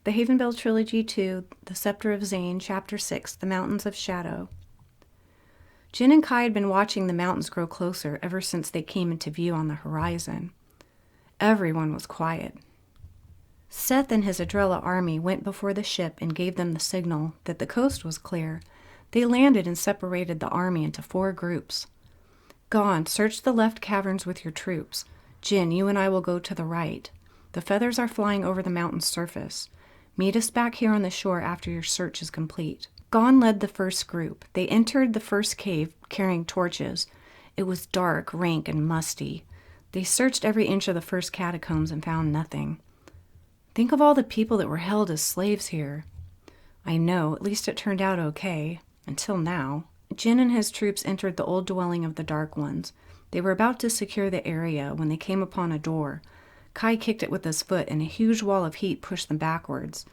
The Havenbell Trilogy 2, The Scepter of Zane, Chapter 6, The Mountains of Shadow. Jin and Kai had been watching the mountains grow closer ever since they came into view on the horizon. Everyone was quiet. Seth and his Adrella army went before the ship and gave them the signal that the coast was clear. They landed and separated the army into 4 groups. Gon, search the left caverns with your troops. Jin, you and I will go to the right. The feathers are flying over the mountain's surface. Meet us back here on the shore after your search is complete. Gon led the first group. They entered the first cave carrying torches. It was dark, rank, and musty. They searched every inch of the first catacombs and found nothing. Think of all the people that were held as slaves here. I know, at least it turned out okay. Until now. Jin and his troops entered the old dwelling of the Dark Ones. They were about to secure the area when they came upon a door. Kai kicked it with his foot, and a huge wall of heat pushed them backwards.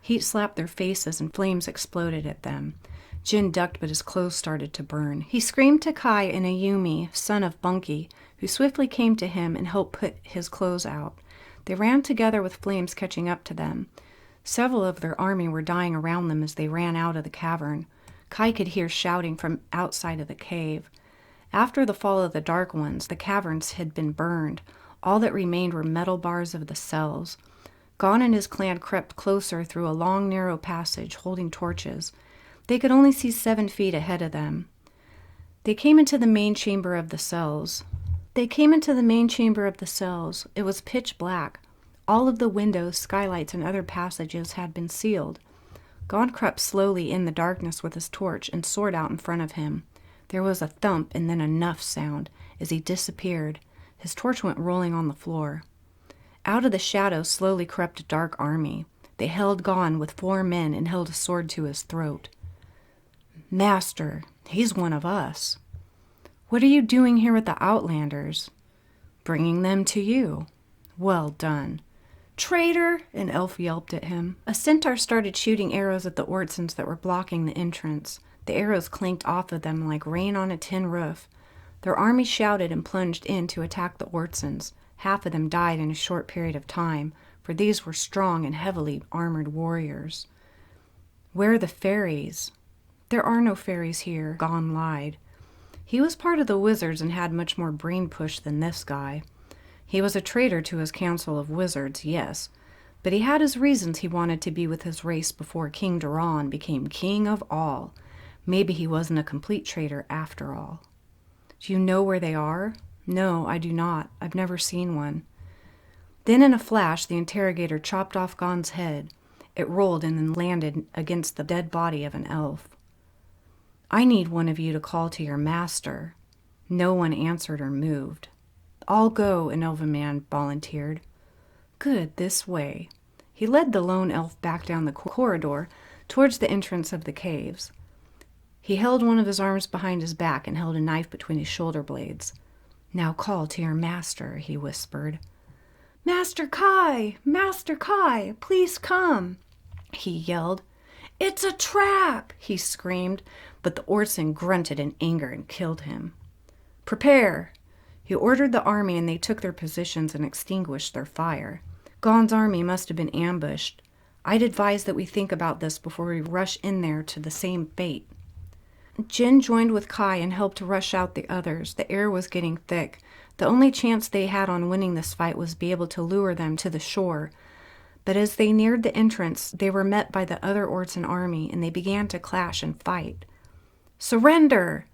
Heat slapped their faces, and flames exploded at them. Jin ducked, but his clothes started to burn. He screamed to Kai and Ayumi, son of Bunky, who swiftly came to him and helped put his clothes out. They ran together with flames catching up to them. Several of their army were dying around them as they ran out of the cavern. Kai could hear shouting from outside of the cave. After the fall of the Dark Ones, the caverns had been burned. All that remained were metal bars of the cells. Gon and his clan crept closer through a long, narrow passage, holding torches. They could only see 7 feet ahead of them. They came into the main chamber of the cells. It was pitch black. All of the windows, skylights, and other passages had been sealed. Gon crept slowly in the darkness with his torch and sword out in front of him. There was a thump and then a nuff sound. As he disappeared, his torch went rolling on the floor. Out of the shadows slowly crept a dark army. They held Gon with 4 men and held a sword to his throat. Master, he's one of us. What are you doing here with the Outlanders? Bringing them to you. Well done. Traitor! An elf yelped at him. A centaur started shooting arrows at the Ortsons that were blocking the entrance. The arrows clanked off of them like rain on a tin roof. Their army shouted and plunged in to attack the Ortsons. Half of them died in a short period of time, for these were strong and heavily armored warriors. Where are the fairies? There are no fairies here, Gon lied. He was part of the wizards and had much more brain push than this guy. He was a traitor to his council of wizards, yes, but he had his reasons he wanted to be with his race before King Duran became king of all. Maybe he wasn't a complete traitor after all. Do you know where they are? No, I do not. I've never seen one. Then in a flash, the interrogator chopped off Gon's head. It rolled and then landed against the dead body of an elf. I need one of you to call to your master. No one answered or moved. I'll go, an elven man volunteered. Good, this way. He led the lone elf back down the corridor towards the entrance of the caves. He held one of his arms behind his back and held a knife between his shoulder blades. Now call to your master, he whispered. Master Kai! Master Kai! Please come! He yelled. It's a trap! He screamed, but the Ortson grunted in anger and killed him. Prepare! He ordered the army and they took their positions and extinguished their fire. Gon's army must have been ambushed. I'd advise that we think about this before we rush in there to the same fate. Jin joined with Kai and helped to rush out the others. The air was getting thick. The only chance they had on winning this fight was to be able to lure them to the shore. But as they neared the entrance, they were met by the other Ortson army, and they began to clash and fight. Surrender!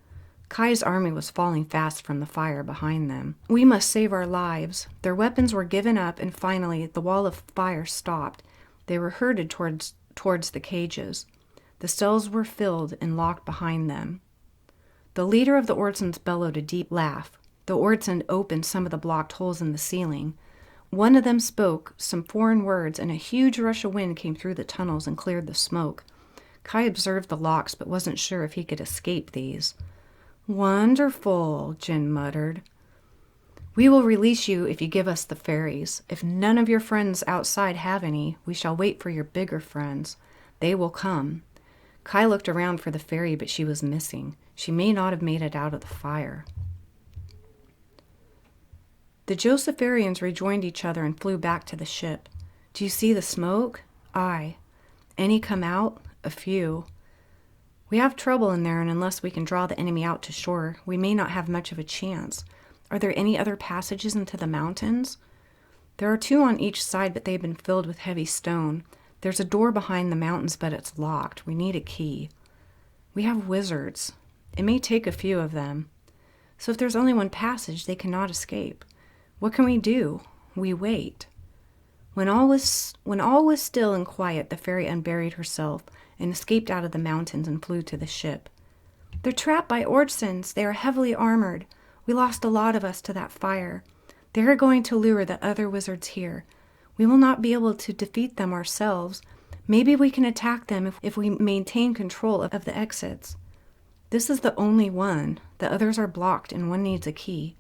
Kai's army was falling fast from the fire behind them. We must save our lives. Their weapons were given up, and finally the wall of fire stopped. They were herded towards the cages. The cells were filled and locked behind them. The leader of the Ortsons bellowed a deep laugh. The Ortson opened some of the blocked holes in the ceiling. One of them spoke some foreign words, and a huge rush of wind came through the tunnels and cleared the smoke. Kai observed the locks, but wasn't sure if he could escape these. Wonderful, Jin muttered. We will release you if you give us the fairies. If none of your friends outside have any, we shall wait for your bigger friends. They will come. Kai looked around for the fairy, but she was missing. She may not have made it out of the fire. The Josepharians rejoined each other and flew back to the ship. Do you see the smoke? Aye. Any come out? A few. We have trouble in there, and unless we can draw the enemy out to shore, we may not have much of a chance. Are there any other passages into the mountains? There are 2 on each side, but they've been filled with heavy stone. There's a door behind the mountains, but it's locked. We need a key. We have wizards. It may take a few of them. So if there's only one passage, they cannot escape. What can we do? We wait. When all was still and quiet, the fairy unburied herself and escaped out of the mountains and flew to the ship. They're trapped by Ortsons. They are heavily armored. We lost a lot of us to that fire. They are going to lure the other wizards here. We will not be able to defeat them ourselves. Maybe we can attack them if we maintain control of the exits. This is the only one. The others are blocked and one needs a key.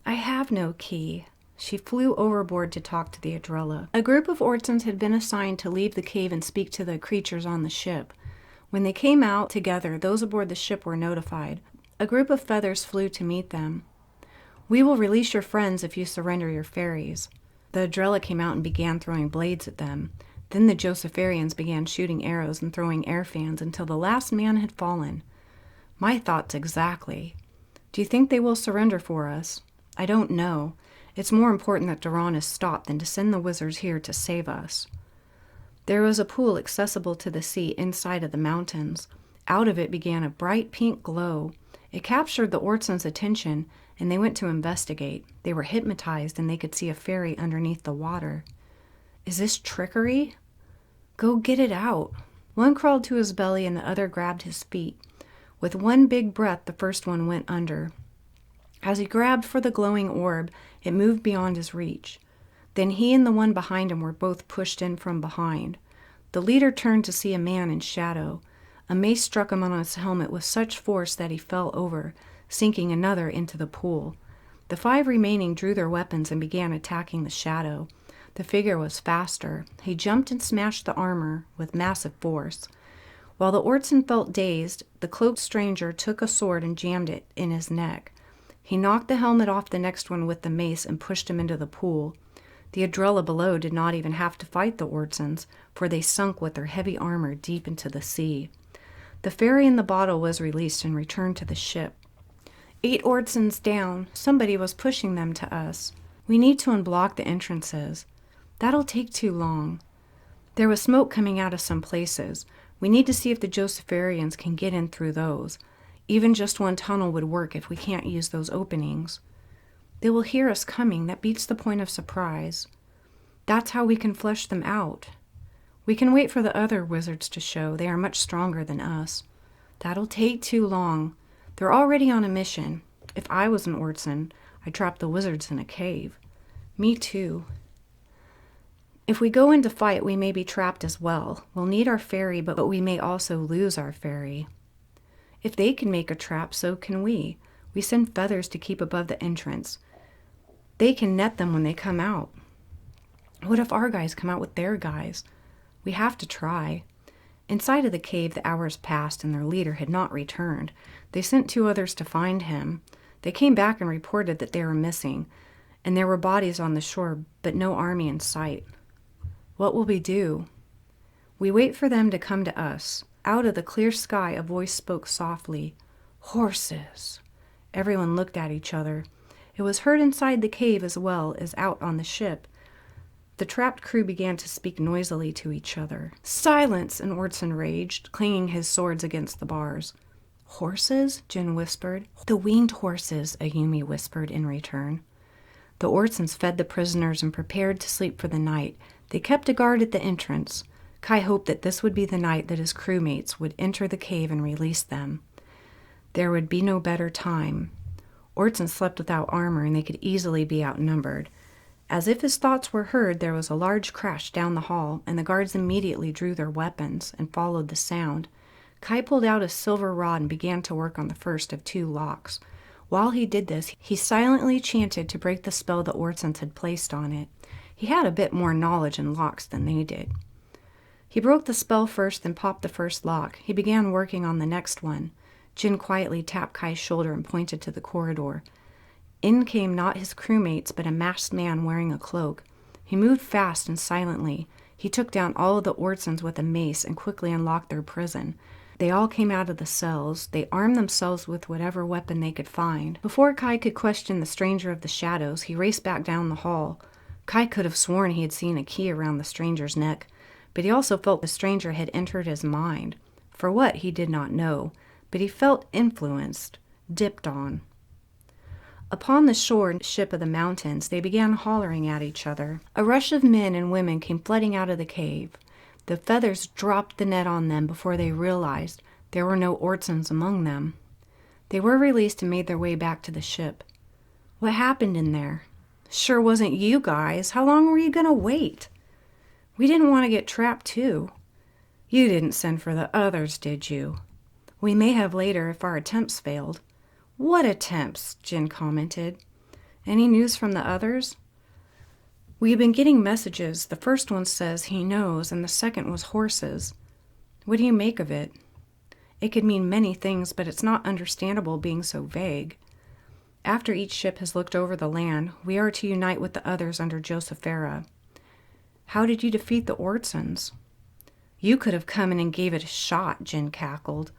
I have no key. She flew overboard to talk to the Adrella. A group of Ortsons had been assigned to leave the cave and speak to the creatures on the ship. When they came out together, those aboard the ship were notified. A group of feathers flew to meet them. We will release your friends if you surrender your fairies. The Adrella came out and began throwing blades at them. Then the Josepharians began shooting arrows and throwing air fans until the last man had fallen. My thoughts exactly. Do you think they will surrender for us? I don't know. It's more important that Duran is stopped than to send the wizards here to save us. There was a pool accessible to the sea inside of the mountains. Out of it began a bright pink glow. It captured the Ortsons' attention, and they went to investigate. They were hypnotized, and they could see a fairy underneath the water. Is this trickery? Go get it out. One crawled to his belly, and the other grabbed his feet. With one big breath, the first one went under. As he grabbed for the glowing orb, it moved beyond his reach. Then he and the one behind him were both pushed in from behind. The leader turned to see a man in shadow. A mace struck him on his helmet with such force that he fell over, sinking another into the pool. The 5 remaining drew their weapons and began attacking the shadow. The figure was faster. He jumped and smashed the armor with massive force. While the Ortson felt dazed, the cloaked stranger took a sword and jammed it in his neck. He knocked the helmet off the next one with the mace and pushed him into the pool. The Adrella below did not even have to fight the Ortsons, for they sunk with their heavy armor deep into the sea. The fairy in the bottle was released and returned to the ship. 8 Ortsons down. Somebody was pushing them to us. We need to unblock the entrances. That'll take too long. There was smoke coming out of some places. We need to see if the Josepharians can get in through those. Even just one tunnel would work if we can't use those openings. They will hear us coming. That beats the point of surprise. That's how we can flush them out. We can wait for the other wizards to show. They are much stronger than us. That'll take too long. They're already on a mission. If I was an Ortson, I'd trap the wizards in a cave. Me too. If we go into fight, we may be trapped as well. We'll need our fairy, but we may also lose our fairy. If they can make a trap, so can we. We send feathers to keep above the entrance. They can net them when they come out. What if our guys come out with their guys? We have to try. Inside of the cave, the hours passed, and their leader had not returned. They sent 2 others to find him. They came back and reported that they were missing, and there were bodies on the shore, but no army in sight. What will we do? We wait for them to come to us. Out of the clear sky, a voice spoke softly. Horses. Everyone looked at each other. It was heard inside the cave as well as out on the ship. The trapped crew began to speak noisily to each other. Silence! An Ortson raged, clanging his swords against the bars. Horses? Jin whispered. The winged horses, Ayumi whispered in return. The Ortsons fed the prisoners and prepared to sleep for the night. They kept a guard at the entrance. Kai hoped that this would be the night that his crewmates would enter the cave and release them. There would be no better time. Ortson slept without armor, and they could easily be outnumbered. As if his thoughts were heard, there was a large crash down the hall, and the guards immediately drew their weapons and followed the sound. Kai pulled out a silver rod and began to work on the first of 2 locks. While he did this, he silently chanted to break the spell the Ortsons had placed on it. He had a bit more knowledge in locks than they did. He broke the spell first, then popped the first lock. He began working on the next one. Jin quietly tapped Kai's shoulder and pointed to the corridor. In came not his crewmates, but a masked man wearing a cloak. He moved fast and silently. He took down all of the Ortsons with a mace and quickly unlocked their prison. They all came out of the cells. They armed themselves with whatever weapon they could find. Before Kai could question the stranger of the shadows, he raced back down the hall. Kai could have sworn he had seen a key around the stranger's neck, but he also felt the stranger had entered his mind. For what, he did not know, but he felt influenced, dipped on. Upon the shore ship of the mountains, they began hollering at each other. A rush of men and women came flooding out of the cave. The feathers dropped the net on them before they realized there were no Ortsons among them. They were released and made their way back to the ship. What happened in there? Sure wasn't you guys. How long were you going to wait? We didn't want to get trapped too. You didn't send for the others, did you? We may have later if our attempts failed. What attempts? Jin commented. Any news from the others? We've been getting messages. The first one says he knows, and the second was horses. What do you make of it? It could mean many things, but it's not understandable being so vague. After each ship has looked over the land, we are to unite with the others under Josephera. How did you defeat the Ortsons? You could have come in and gave it a shot, Jin cackled.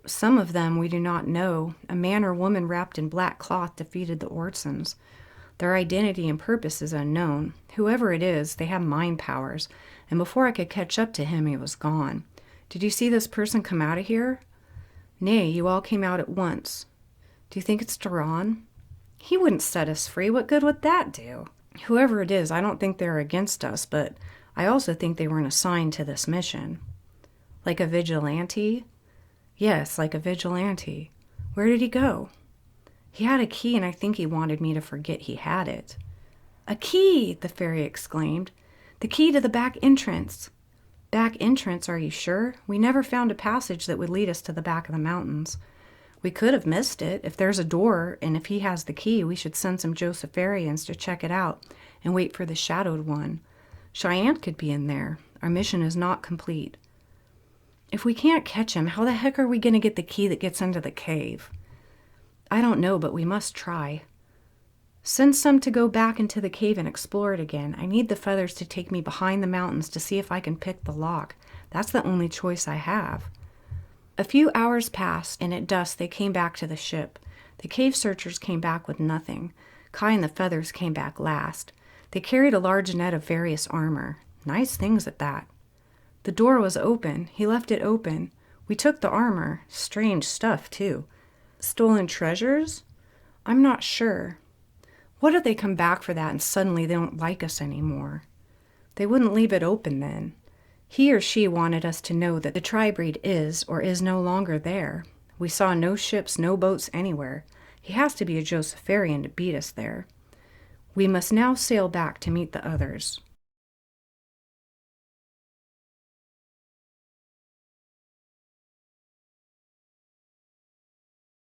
Some of them we do not know. A man or woman wrapped in black cloth defeated the Ortsons. Their identity and purpose is unknown. Whoever it is, they have mind powers, and before I could catch up to him, he was gone. Did you see this person come out of here? Nay, you all came out at once. Do you think it's Duran? He wouldn't set us free. What good would that do? Whoever it is, I don't think they're against us, but I also think they weren't assigned to this mission. Like a vigilante? Yes, like a vigilante. Where did he go? He had a key, and I think he wanted me to forget he had it. A key, the fairy exclaimed. The key to the back entrance. Back entrance, are you sure? We never found a passage that would lead us to the back of the mountains. We could have missed it. If there's a door, and if he has the key, we should send some Josepherians to check it out and wait for the shadowed one. Cheyenne could be in there. Our mission is not complete. If we can't catch him, how the heck are we going to get the key that gets into the cave? I don't know, but we must try. Send some to go back into the cave and explore it again. I need the feathers to take me behind the mountains to see if I can pick the lock. That's the only choice I have. A few hours passed, and at dusk they came back to the ship. The cave searchers came back with nothing. Kai and the feathers came back last. They carried a large net of various armor. Nice things at that. The door was open. He left it open. We took the armor. Strange stuff, too. Stolen treasures? I'm not sure. What if they come back for that and suddenly they don't like us anymore? They wouldn't leave it open then. He or she wanted us to know that the tri-breed is or is no longer there. We saw no ships, no boats anywhere. He has to be a Josepherian to beat us there. We must now sail back to meet the others.